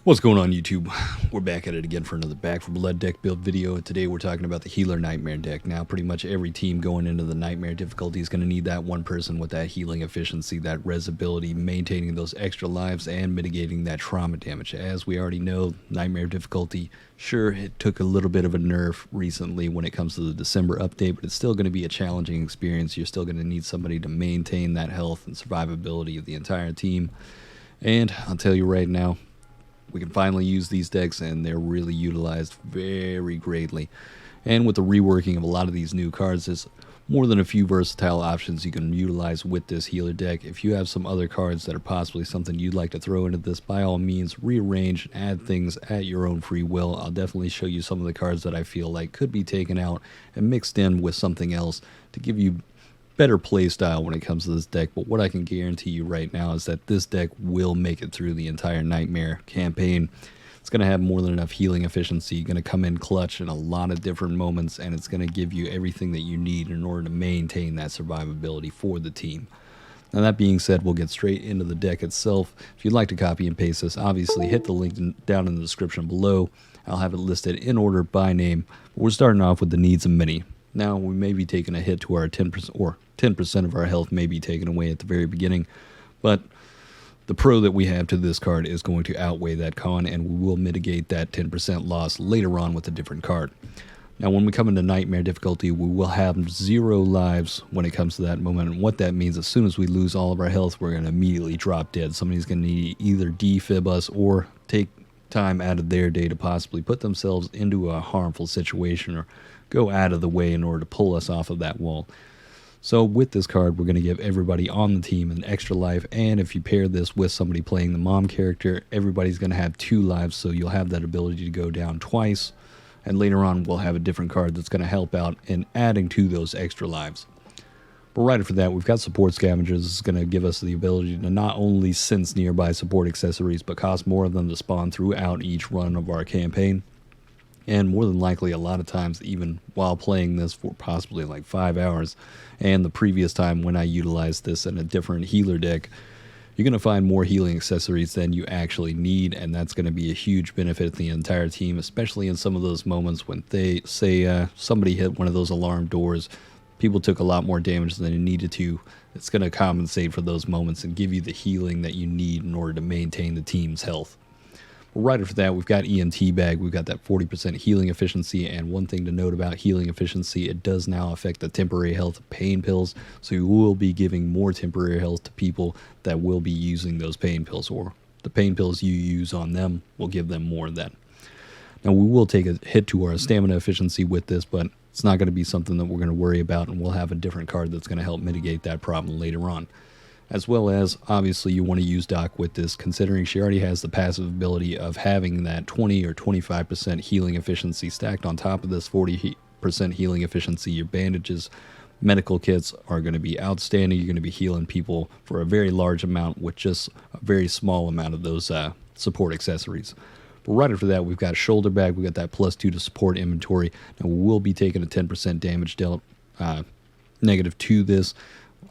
What's going on, YouTube? We're back at it again for another Back for Blood deck build video, and today we're talking about the Healer Nightmare deck. Now, pretty much every team going into the Nightmare difficulty is going to need that one person with that healing efficiency, that res ability, maintaining those extra lives, and mitigating that trauma damage. As we already know, Nightmare difficulty, sure, it took a little bit of a nerf recently when it comes to the December update, but it's still going to be a challenging experience. You're still going to need somebody to maintain that health and survivability of the entire team. And I'll tell you right now, we can finally use these decks, and they're really utilized very greatly. And with the reworking of a lot of these new cards, there's more than a few versatile options you can utilize with this healer deck. If you have some other cards that are possibly something you'd like to throw into this, by all means, rearrange and add things at your own free will. I'll definitely show you some of the cards that I feel like could be taken out and mixed in with something else to give you better play style when it comes to this deck. But what I can guarantee you right now is that this deck will make it through the entire Nightmare campaign. It's going to have more than enough healing efficiency, going to come in clutch in a lot of different moments, and it's going to give you everything that you need in order to maintain that survivability for the team. Now, that being said, we'll get straight into the deck itself. If you'd like to copy and paste this, obviously hit the link down in the description below. I'll have it listed in order by name. We're starting off with the needs of many. Now, we may be taking a hit to our 10%, or 10% of our health may be taken away at the very beginning, but the pro that we have to this card is going to outweigh that con, and we will mitigate that 10% loss later on with a different card. Now, when we come into Nightmare difficulty, we will have 0 lives when it comes to that moment, and what that means, as soon as we lose all of our health, we're going to immediately drop dead. Somebody's going to need either defib us or take time out of their day to possibly put themselves into a harmful situation or go out of the way in order to pull us off of that wall. So with this card, we're going to give everybody on the team an extra life, and if you pair this with somebody playing the mom character, everybody's going to have 2 lives, so you'll have that ability to go down twice, and later on we'll have a different card that's going to help out in adding to those extra lives. But right after that, we've got support scavengers. This is going to give us the ability to not only sense nearby support accessories, but cost more of them to spawn throughout each run of our campaign. And more than likely, a lot of times, even while playing this for possibly like 5 hours, and the previous time when I utilized this in a different healer deck, you're going to find more healing accessories than you actually need, and that's going to be a huge benefit to the entire team, especially in some of those moments when they say somebody hit one of those alarm doors, people took a lot more damage than they needed to. It's going to compensate for those moments and give you the healing that you need in order to maintain the team's health. Right after that, we've got EMT bag. We've got that 40% healing efficiency, and one thing to note about healing efficiency, it does now affect the temporary health of pain pills, so you will be giving more temporary health to people that will be using those pain pills, or the pain pills you use on them will give them more of that. Now, we will take a hit to our stamina efficiency with this, but it's not going to be something that we're going to worry about, and we'll have a different card that's going to help mitigate that problem later on. As well as, obviously, you want to use Doc with this, considering she already has the passive ability of having that 20 or 25% healing efficiency stacked on top of this 40% healing efficiency. Your bandages, medical kits are going to be outstanding. You're going to be healing people for a very large amount with just a very small amount of those support accessories. But right after that, we've got shoulder bag. We've got that +2 to support inventory. Now, we will be taking a 10% damage dealt negative to this.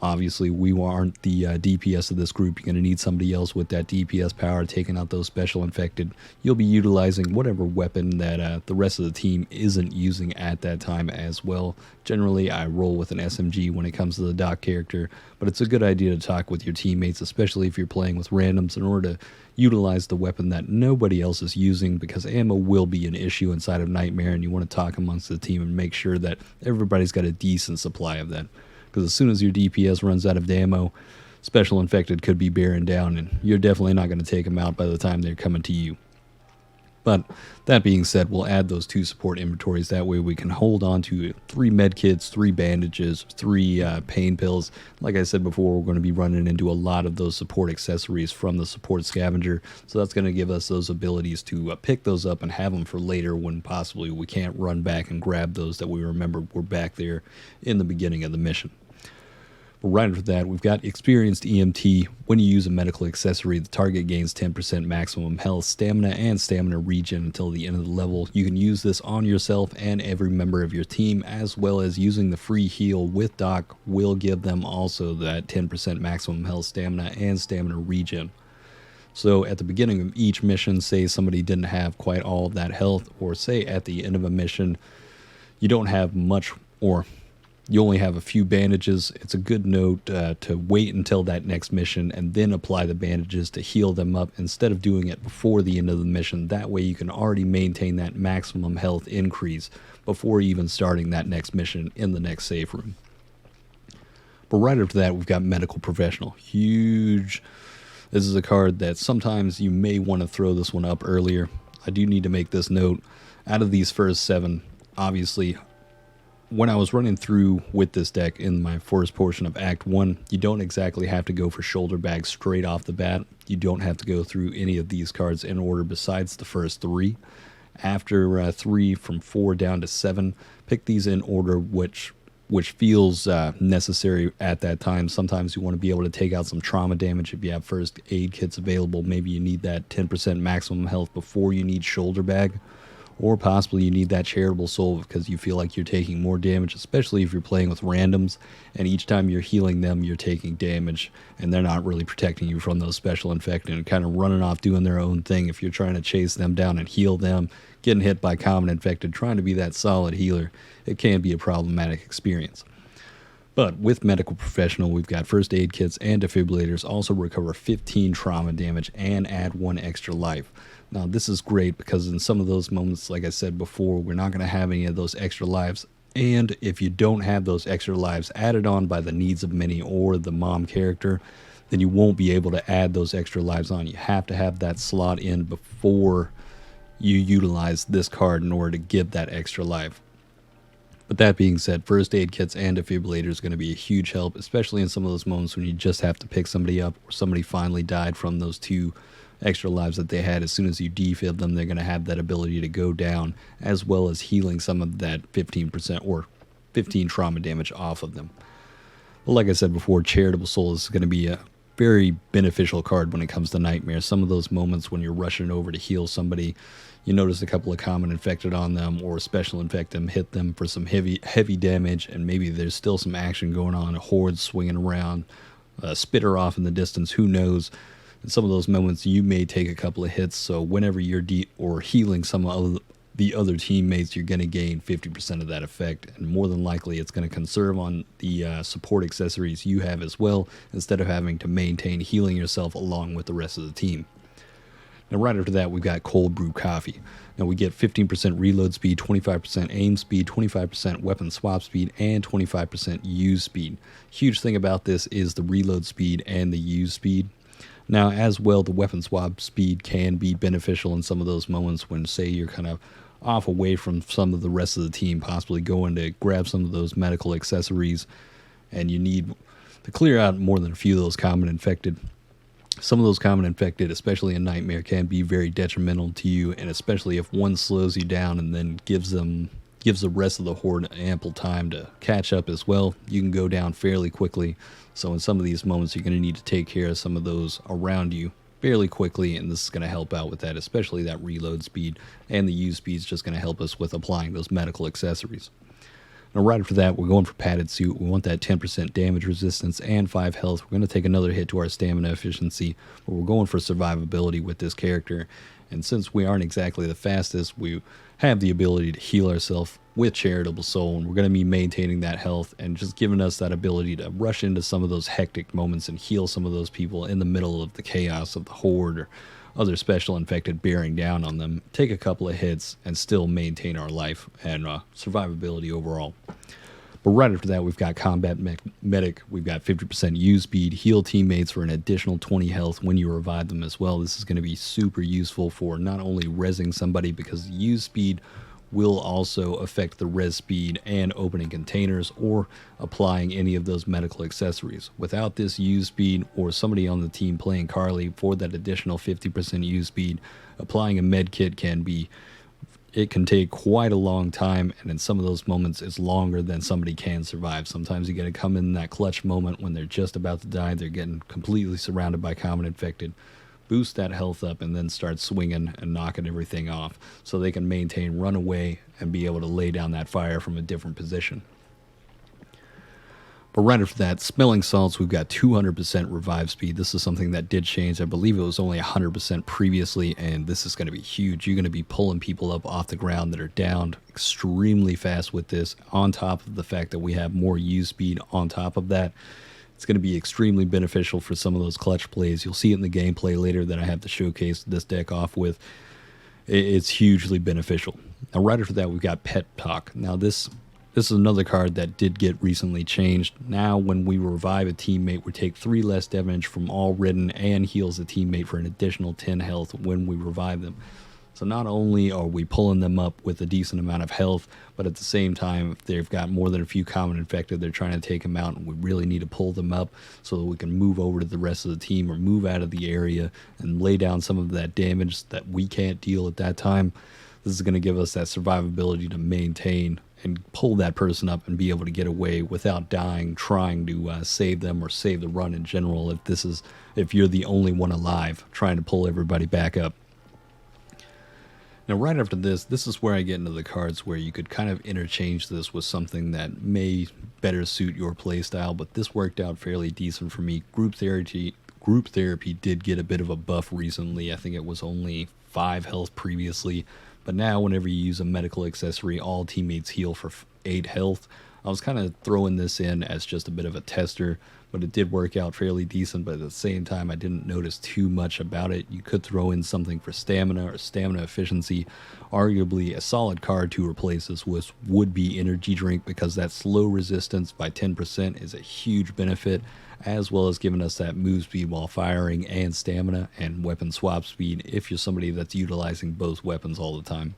Obviously, we aren't the DPS of this group. You're going to need somebody else with that DPS power, taking out those special infected. You'll be utilizing whatever weapon that the rest of the team isn't using at that time as well. Generally, I roll with an SMG when it comes to the Doc character, but it's a good idea to talk with your teammates, especially if you're playing with randoms, in order to utilize the weapon that nobody else is using, because ammo will be an issue inside of Nightmare, and you want to talk amongst the team and make sure that everybody's got a decent supply of that. Because as soon as your DPS runs out of ammo, special infected could be bearing down, and you're definitely not going to take them out by the time they're coming to you. But that being said, we'll add those 2 support inventories. That way we can hold on to 3 med kits, 3 bandages, 3 pain pills. Like I said before, we're going to be running into a lot of those support accessories from the support scavenger. So that's going to give us those abilities to pick those up and have them for later when possibly we can't run back and grab those that we remember were back there in the beginning of the mission. But right after that, we've got experienced EMT. When you use a medical accessory, the target gains 10% maximum health, stamina, and stamina regen until the end of the level. You can use this on yourself and every member of your team, as well as using the free heal with Doc will give them also that 10% maximum health, stamina, and stamina regen. So at the beginning of each mission, say somebody didn't have quite all of that health, or say at the end of a mission, you don't have much, or you only have a few bandages, it's a good note to wait until that next mission and then apply the bandages to heal them up instead of doing it before the end of the mission. That way you can already maintain that maximum health increase before even starting that next mission in the next save room. But right after that, we've got Medical Professional. Huge. This is a card that sometimes you may want to throw this one up earlier. I do need to make this note. Out of these first 7, obviously, when I was running through with this deck in my first portion of Act 1, you don't exactly have to go for shoulder bags straight off the bat. You don't have to go through any of these cards in order besides the first 3. After 3, from 4 down to 7, pick these in order which feels necessary at that time. Sometimes you want to be able to take out some trauma damage if you have first aid kits available. Maybe you need that 10% maximum health before you need shoulder bag. Or possibly you need that charitable soul because you feel like you're taking more damage, especially if you're playing with randoms, and each time you're healing them, you're taking damage, and they're not really protecting you from those special infected and kind of running off doing their own thing. If you're trying to chase them down and heal them, getting hit by common infected, trying to be that solid healer, it can be a problematic experience. But with Medical Professional, we've got first aid kits and defibrillators, also recover 15 trauma damage and add 1 extra life. Now, this is great because in some of those moments, like I said before, we're not going to have any of those extra lives. And if you don't have those extra lives added on by the needs of many or the mom character, then you won't be able to add those extra lives on. You have to have that slot in before you utilize this card in order to give that extra life. But that being said, first aid kits and defibrillators is going to be a huge help, especially in some of those moments when you just have to pick somebody up or somebody finally died from those 2 extra lives that they had. As soon as you defib them, they're going to have that ability to go down, as well as healing some of that 15% or 15 trauma damage off of them. Well, like I said before, Charitable Soul is going to be a very beneficial card when it comes to Nightmare. Some of those moments when you're rushing over to heal somebody, you notice a couple of common infected on them or special infect them, hit them for some heavy damage, and maybe there's still some action going on, a horde swinging around, a spitter off in the distance, who knows. In some of those moments, you may take a couple of hits, so whenever you're or healing some of the other teammates, you're going to gain 50% of that effect, and more than likely it's going to conserve on the support accessories you have as well, instead of having to maintain healing yourself along with the rest of the team. Now, right after that, we've got Cold Brew Coffee. Now, we get 15% reload speed, 25% aim speed, 25% weapon swap speed, and 25% use speed. Huge thing about this is the reload speed and the use speed. Now, as well, the weapon swap speed can be beneficial in some of those moments when, say, you're kind of off away from some of the rest of the team, possibly going to grab some of those medical accessories, and you need to clear out more than a few of those common infected. Some of those common infected, especially in Nightmare, can be very detrimental to you, and especially if one slows you down and then gives the rest of the horde ample time to catch up as well, you can go down fairly quickly. So in some of these moments, you're going to need to take care of some of those around you fairly quickly, and this is going to help out with that, especially that reload speed, and the use speed is just going to help us with applying those medical accessories. Now, right after that, we're going for Padded Suit. We want that 10% damage resistance and 5 health. We're going to take another hit to our stamina efficiency, but we're going for survivability with this character. And since we aren't exactly the fastest, we have the ability to heal ourselves with Charitable Soul, and we're going to be maintaining that health and just giving us that ability to rush into some of those hectic moments and heal some of those people in the middle of the chaos of the horde or other special infected bearing down on them. Take a couple of hits and still maintain our life and survivability overall. But right after that, we've got Combat Medic. We've got 50% use speed, heal teammates for an additional 20 health when you revive them as well. This is going to be super useful for not only rezzing somebody, because use speed will also affect the res speed and opening containers or applying any of those medical accessories. Without this use speed, or somebody on the team playing Carly for that additional 50% use speed, applying a med kit can take quite a long time, and in some of those moments it's longer than somebody can survive. Sometimes you got to come in that clutch moment when they're just about to die, they're getting completely surrounded by common infected, boost that health up, and then start swinging and knocking everything off so they can maintain run away and be able to lay down that fire from a different position. But right after that, Smelling Salts, we've got 200% revive speed. This is something that did change. I believe it was only 100% previously, and this is going to be huge. You're going to be pulling people up off the ground that are downed extremely fast with this, on top of the fact that we have more use speed on top of that. It's going to be extremely beneficial for some of those clutch plays. You'll see it in the gameplay later that I have to showcase this deck off with. It's hugely beneficial. Now, right after that, we've got Pet Talk. Now, this is another card that did get recently changed. Now, when we revive a teammate, we take 3 less damage from all ridden and heals the teammate for an additional 10 health when we revive them. So not only are we pulling them up with a decent amount of health, but at the same time, if they've got more than a few common infected, they're trying to take them out, and we really need to pull them up so that we can move over to the rest of the team or move out of the area and lay down some of that damage that we can't deal at that time. This is going to give us that survivability to maintain and pull that person up and be able to get away without dying trying to save them or save the run in general if you're the only one alive trying to pull everybody back up. Now, right after this is where I get into the cards where you could kind of interchange this with something that may better suit your playstyle, but this worked out fairly decent for me. Group therapy did get a bit of a buff recently. I think it was only 5 health previously, but now whenever you use a medical accessory, all teammates heal for 8 health. I was kind of throwing this in as just a bit of a tester, but it did work out fairly decent, but at the same time I didn't notice too much about it. You could throw in something for stamina or stamina efficiency. Arguably a solid card to replace this with would be Energy Drink, because that slow resistance by 10% is a huge benefit, as well as giving us that move speed while firing and stamina and weapon swap speed if you're somebody that's utilizing both weapons all the time.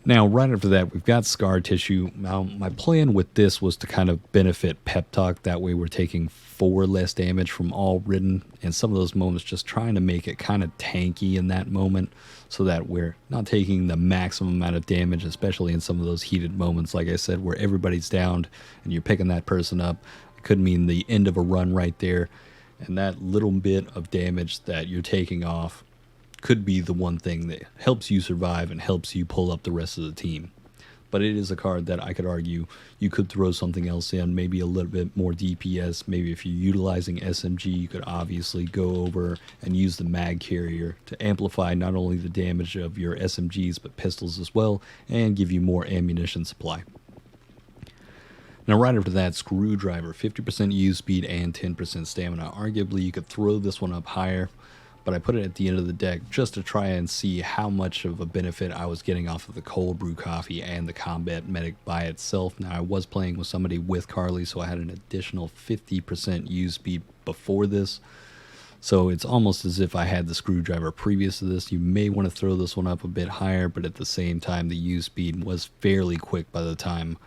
Now, right after that, we've got Scar Tissue. Now, my plan with this was to kind of benefit Pep Talk. That way we're taking 4 less damage from all ridden, and some of those moments just trying to make it kind of tanky in that moment so that we're not taking the maximum amount of damage, especially in some of those heated moments, like I said, where everybody's downed and you're picking that person up. It could mean the end of a run right there, and that little bit of damage that you're taking off could be the one thing that helps you survive and helps you pull up the rest of the team. But it is a card that I could argue you could throw something else in, maybe a little bit more DPS. Maybe if you're utilizing SMG, you could obviously go over and use the mag carrier to amplify not only the damage of your SMGs but pistols as well, and give you more ammunition supply. Now, right after that, Screwdriver, 50% use speed and 10% stamina. Arguably, you could throw this one up higher, but I put it at the end of the deck just to try and see how much of a benefit I was getting off of the cold brew coffee and the combat medic by itself. Now, I was playing with somebody with Carly, so I had an additional 50% use speed before this. So it's almost as if I had the Screwdriver previous to this. You may want to throw this one up a bit higher, but at the same time, the use speed was fairly quick by the time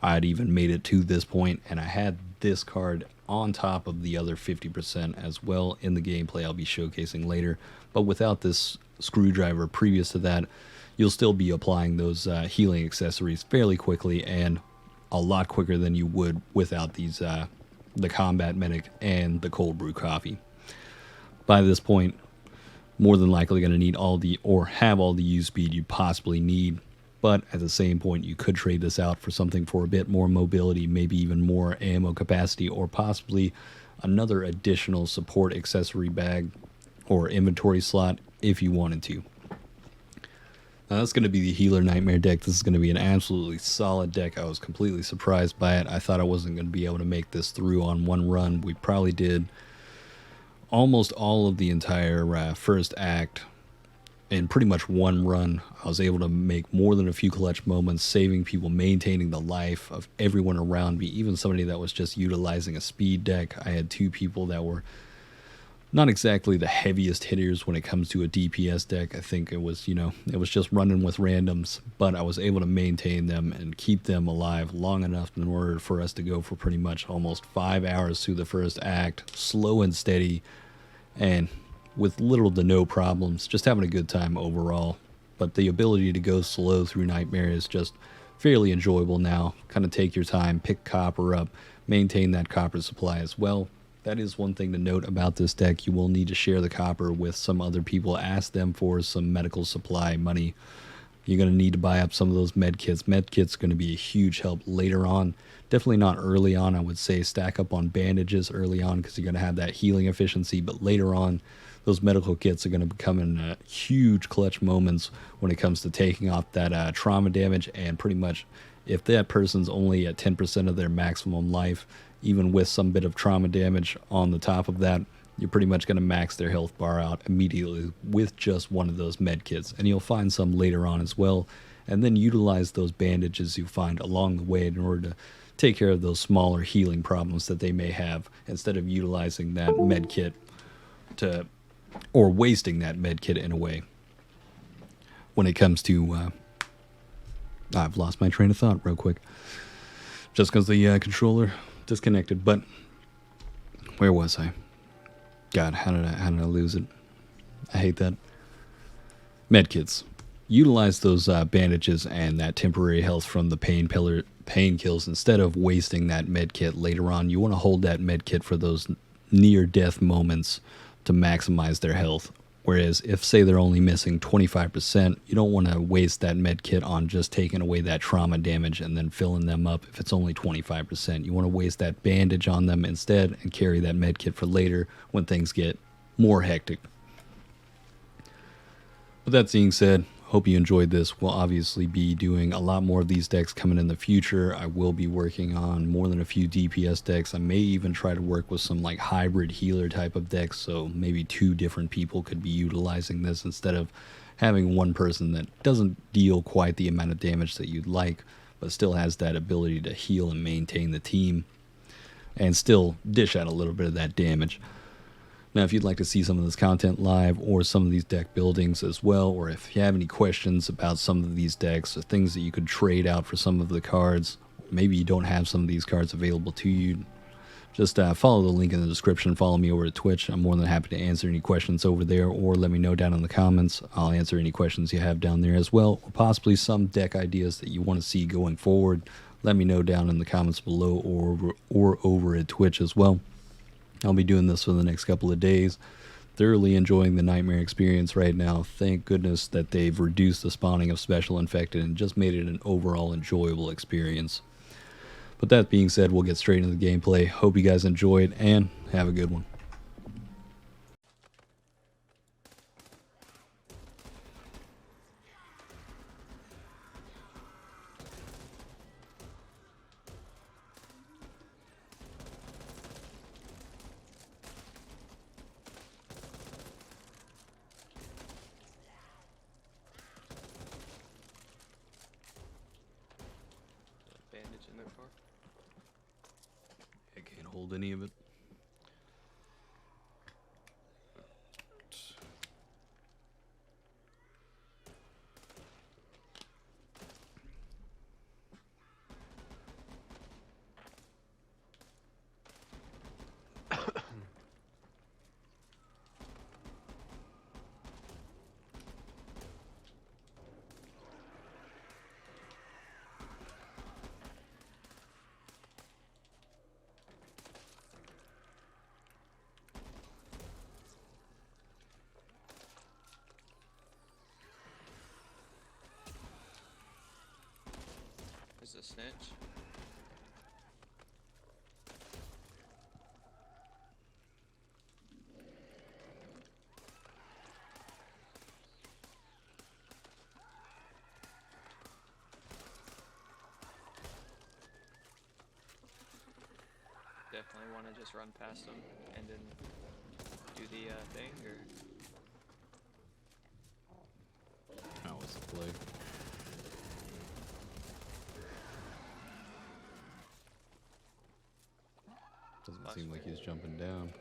I'd even made it to this point, and I had this card on top of the other 50% as well in the gameplay I'll be showcasing later. But without this Screwdriver previous to that, you'll still be applying those healing accessories fairly quickly, and a lot quicker than you would without these the combat medic and the cold brew coffee. By this point, more than likely going to need have all the use speed you possibly need. But at the same point, you could trade this out for something for a bit more mobility, maybe even more ammo capacity, or possibly another additional support accessory bag or inventory slot if you wanted to. Now, that's going to be the Healer Nightmare deck. This is going to be an absolutely solid deck. I was completely surprised by it. I thought I wasn't going to be able to make this through on one run. We probably did almost all of the entire first act in pretty much one run. I was able to make more than a few clutch moments, saving people, maintaining the life of everyone around me, even somebody that was just utilizing a speed deck. I had 2 people that were not exactly the heaviest hitters when it comes to a DPS deck. I think it was just running with randoms, but I was able to maintain them and keep them alive long enough in order for us to go for pretty much almost 5 hours through the first act, slow and steady, and with little to no problems, just having a good time overall. But the ability to go slow through Nightmare is just fairly enjoyable now. Kind of take your time, pick copper up, maintain that copper supply as well. That is one thing to note about this deck. You will need to share the copper with some other people. Ask them for some medical supply money. You're going to need to buy up some of those med kits. Med kits are going to be a huge help later on. Definitely not early on. I would say stack up on bandages early on because you're going to have that healing efficiency. But later on, those medical kits are going to become in huge clutch moments when it comes to taking off that trauma damage. And pretty much if that person's only at 10% of their maximum life, even with some bit of trauma damage on the top of that, you're pretty much going to max their health bar out immediately with just one of those med kits. And you'll find some later on as well. And then utilize those bandages you find along the way in order to take care of those smaller healing problems that they may have, instead of utilizing that med kit or wasting that med kit in a way. When it comes to, I've lost my train of thought real quick. Just because the controller disconnected. But where was I? God, how did I lose it? I hate that. Medkits. Utilize those bandages and that temporary health from the painkills instead of wasting that medkit later on. You want to hold that medkit for those near-death moments to maximize their health. Whereas if, say, they're only missing 25%, you don't want to waste that medkit on just taking away that trauma damage and then filling them up if it's only 25%. You want to waste that bandage on them instead and carry that medkit for later when things get more hectic. With that being said, hope you enjoyed this. We'll obviously be doing a lot more of these decks coming in the future. I will be working on more than a few DPS decks. I may even try to work with some like hybrid healer type of decks, so maybe 2 different people could be utilizing this instead of having one person that doesn't deal quite the amount of damage that you'd like, but still has that ability to heal and maintain the team and still dish out a little bit of that damage. Now, if you'd like to see some of this content live or some of these deck buildings as well, or if you have any questions about some of these decks or things that you could trade out for some of the cards, maybe you don't have some of these cards available to you, just follow the link in the description. Follow me over at Twitch. I'm more than happy to answer any questions over there, or let me know down in the comments. I'll answer any questions you have down there as well, or possibly some deck ideas that you want to see going forward. Let me know down in the comments below or over at Twitch as well. I'll be doing this for the next couple of days. Thoroughly enjoying the Nightmare experience right now. Thank goodness that they've reduced the spawning of Special Infected and just made it an overall enjoyable experience. But that being said, we'll get straight into the gameplay. Hope you guys enjoyed and have a good one. Bandage in there for? I can't hold any of it. Is a snitch? Definitely want to just run past them and then do the thing, or How was the play? Doesn't seem like he's jumping down.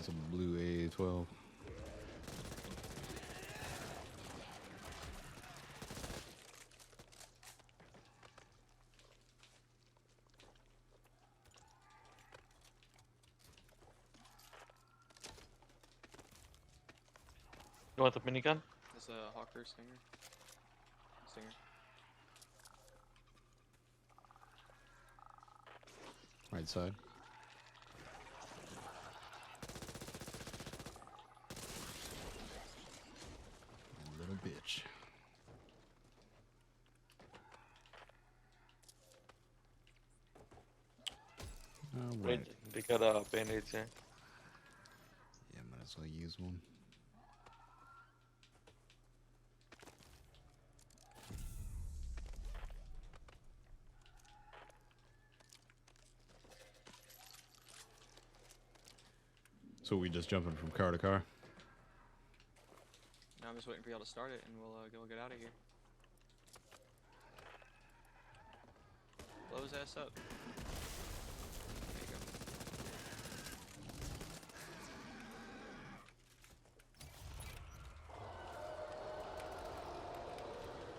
That's a blue A12. You want the minigun? There's a Hawker Stinger. Right side. A little bitch. All right. They got band-aids here. Yeah, might as well use one. So we just jumping from car to car? Now I'm just waiting for y'all to start it, and we'll get out of here. Blow his ass up. There you go.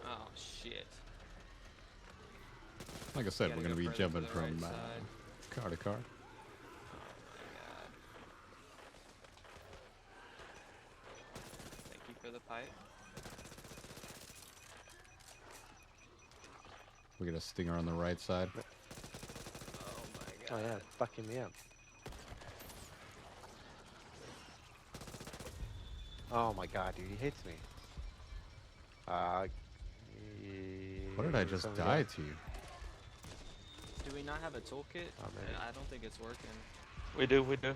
Oh shit. Like I said, Gotta we're going to go be further jumping to the right from side. car to car. Oh my god. Thank you for the pipe. We got a stinger on the right side. Oh my god. Oh yeah, it's fucking me up. Oh my god, dude, he hits me. What did I just die to? Do we not have a toolkit? Oh, man. I don't think it's working. We do, we do.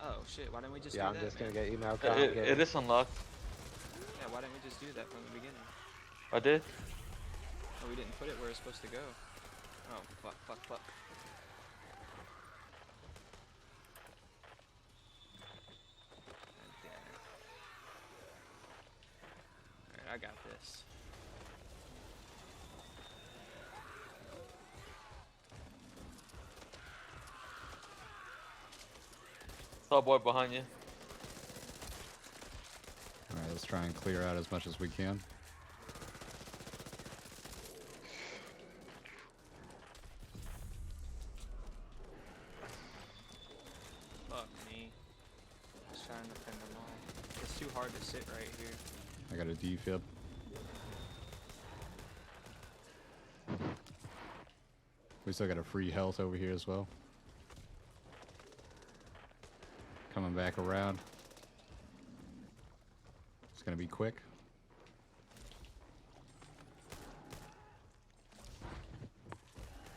Oh shit, why didn't we just Yeah, do I'm that, just gonna man? get email. It is unlocked. Yeah, why didn't we just do that from the beginning? I did. Oh, we didn't put it where it's supposed to go. Oh, fuck, fuck, fuck. God damn it. Alright, I got this. Tall boy behind you. Alright, let's try and clear out as much as we can. Fuck me. Just trying to pin them all. It's too hard to sit right here. I got a defib. We still got a free health over here as well. Coming back around. It's gonna be quick.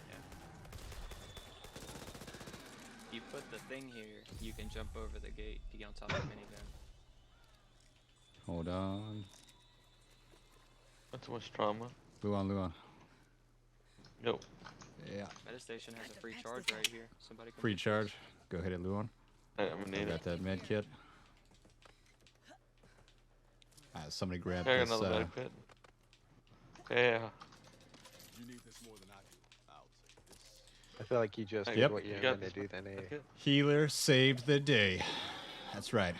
Yeah. You put the thing here, you can jump over the gate to get on top of the minigun. Hold on. Not too much trauma. Luan. Nope. Yeah. Medistation has a free charge right here. Somebody come Free get this. charge. Go hit it, Luan. I'm gonna I need got it. that med kit. Somebody grab I got this. another back pit. Yeah. You need this more than I do. I'll take this. I feel like you just Yep. did what you're You got gonna do then. Okay. Healer saved the day. That's right.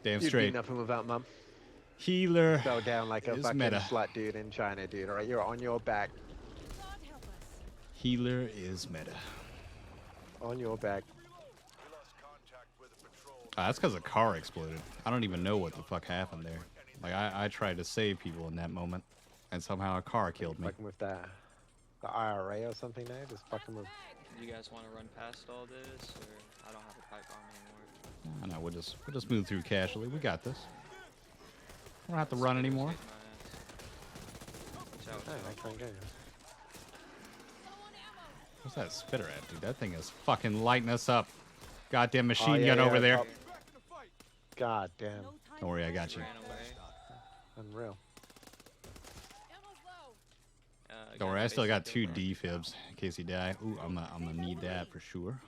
Damn You'd be straight. nothing without mum. Healer Fell down like a is fucking meta. slut dude in China, dude. Alright, you're on your back. God help us. Healer is meta. On your back. We lost contact with the patrol. That's because a car exploded. I don't even know what the fuck happened there. Like, I tried to save people in that moment, and somehow a car killed me. Fucking with the IRA or something there. Just fucking with. You guys want to run past all this, or I don't have a pipe bomb anymore. No, we'll just move through casually. We got this. We don't have to run anymore. Watch out, Oh, watch I out. can't go. What's that spitter at, dude? That thing is fucking lighting us up. Goddamn Oh, machine yeah, gun over yeah, there. oh, God damn. No time Don't worry, I for got you. Ran away. Unreal. ammo's low. Don't worry, I still got 2 defibs in case he die. Ooh, I'm gonna need that for sure.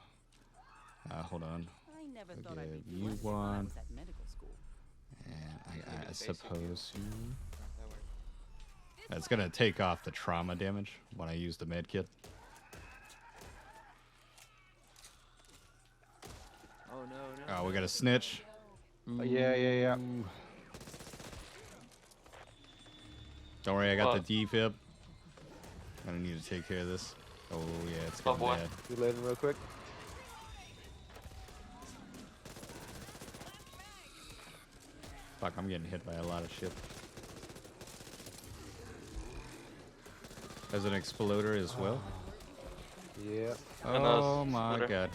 Hold on. I never I'll thought I'd give be you doing this when I one. was at medical school. And I basic suppose you... That worked. That's gonna take off the trauma damage when I use the med kit. Oh, No, no, no. Oh, we got a snitch. Oh, yeah. Ooh. Don't worry, I got What? the defib. I don't need to take care of this. Oh yeah, it's Oh, getting boy. bad. Reloading real quick. Fuck, I'm getting hit by a lot of shit. There's an exploder as well. Yeah. Oh my exploder. god.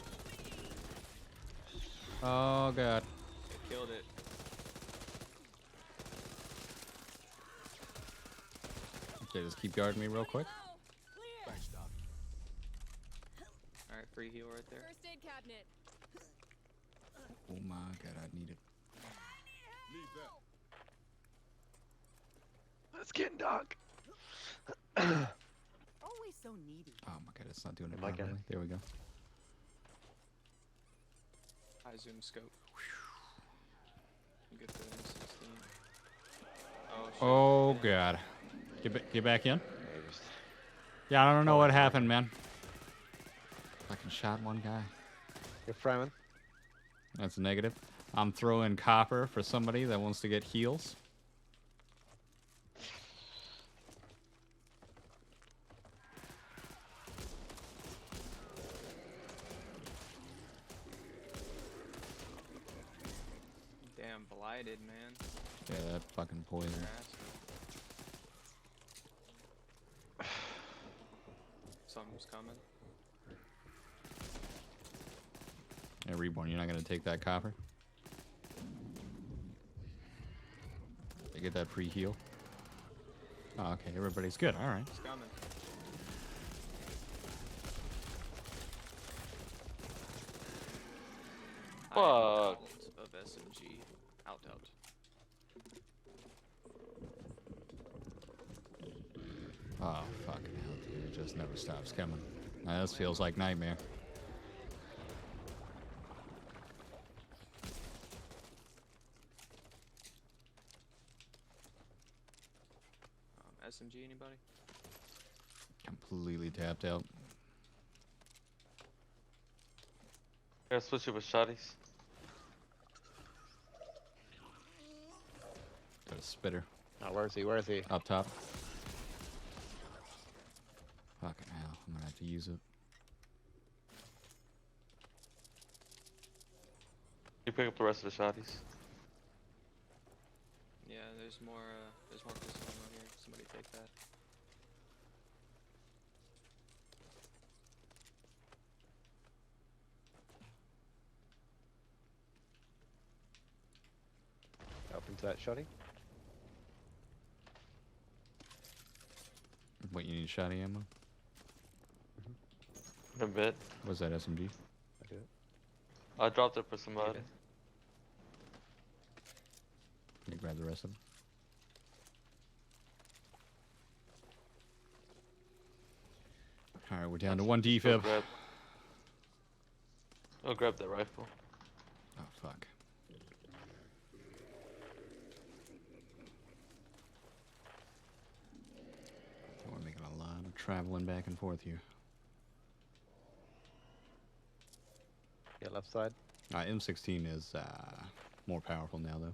Oh god. I killed it. Okay, just keep guarding me real quick. Clear. Thanks, Doc. Alright, free heal right there. First aid cabinet. Oh my god, I need it. Need that. Let's get Doc. Always so needy. Oh my god, it's not doing it Oh my God. properly. There we go. High zoom scope. Get the M16. Oh, shit. Oh god. Get back in. Yeah, just Yeah, I don't know Oh, what okay. happened, man. Fucking shot one guy. You're framing. That's a negative. I'm throwing copper for somebody that wants to get heals. Damn, blighted, man. Yeah, that fucking poison. Grass. Something's coming. Yeah, Reborn, you're not gonna take that copper? They get that pre-heal. Oh, okay, everybody's good. All right. It's coming. Fuck. Out of SMG. Out. Oh, fucking hell, dude. It just never stops coming. Now, this feels like nightmare. SMG, anybody? Completely tapped out. Gotta switch it with shotties. Got a spitter Oh, where is he? Where is he? up top. Fucking hell, I'm gonna have to use it. You pick up the rest of the shotties. Yeah, there's more pistol ammo here. Somebody take that. Open to that shotty. What, you need shotty ammo? In a bit. What's that, SMG? Okay. I dropped it for somebody. Okay. Can you grab the rest of them? Alright, we're down to one Go defib. grab that rifle. Oh, fuck. We're making a lot of traveling back and forth here. Yeah, left side. M16 is more powerful now, though.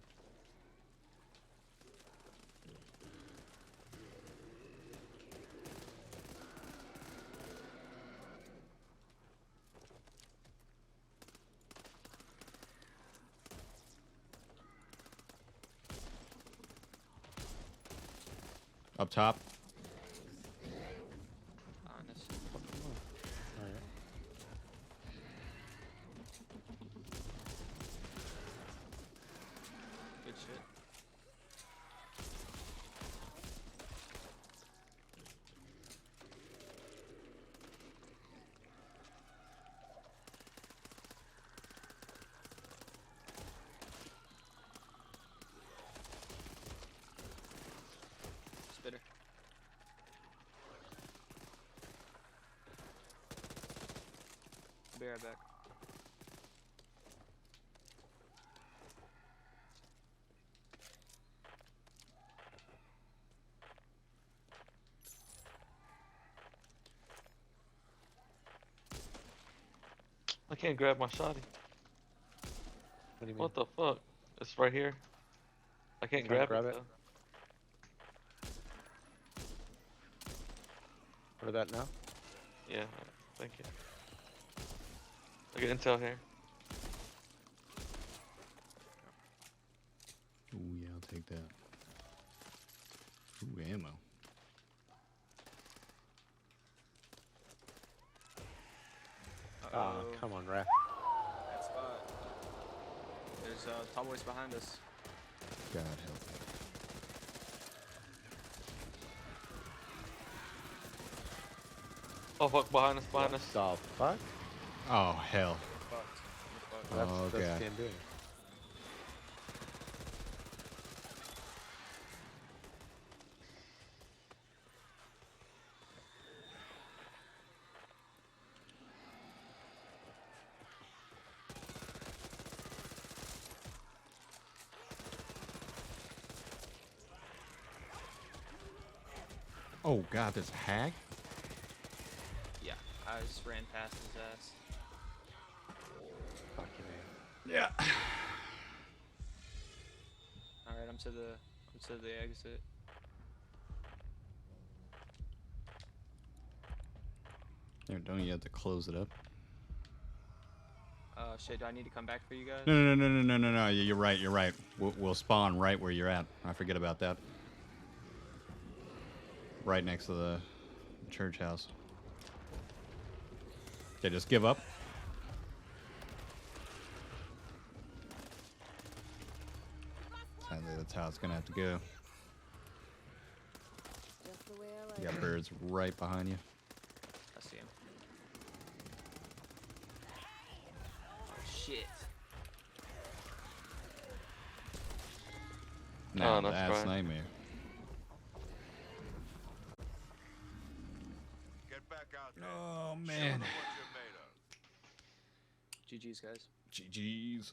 Up top. Honest. Alright. Good shit. Spitter. Be right back. I can't grab my shotty. What do you mean? What the fuck? It's right here. I can't Trying to grab, grab it, it? What about that now? though. Yeah, thank you. I get intel here. Ooh, yeah, I'll take that. Ooh, ammo. Oh, Uh-oh. come on, Raph. Bad spot. There's tall boys behind us. God help me. Oh fuck, behind us, behind us. The fuck? Oh, hell. We're fucked. We're fucked. That's, Oh, that's God. can't do it. Oh, God, there's a hag? Yeah, I just ran past his ass. Fucking A. Yeah. All right, I'm to the exit. There, don't you have to close it up? Shit, do I need to come back for you guys? No. You're right. You're right. We'll spawn right where you're at. I forget about that. Right next to the church house. Okay, just give up. Sadly, that's how it's gonna have to go. Just the way I like You got it. birds right behind you. I see him. Oh shit. Now Oh, that's that's fine. nightmare. Get back out there. Oh Show man. them what you're made of. GG's, guys. GG's. GG.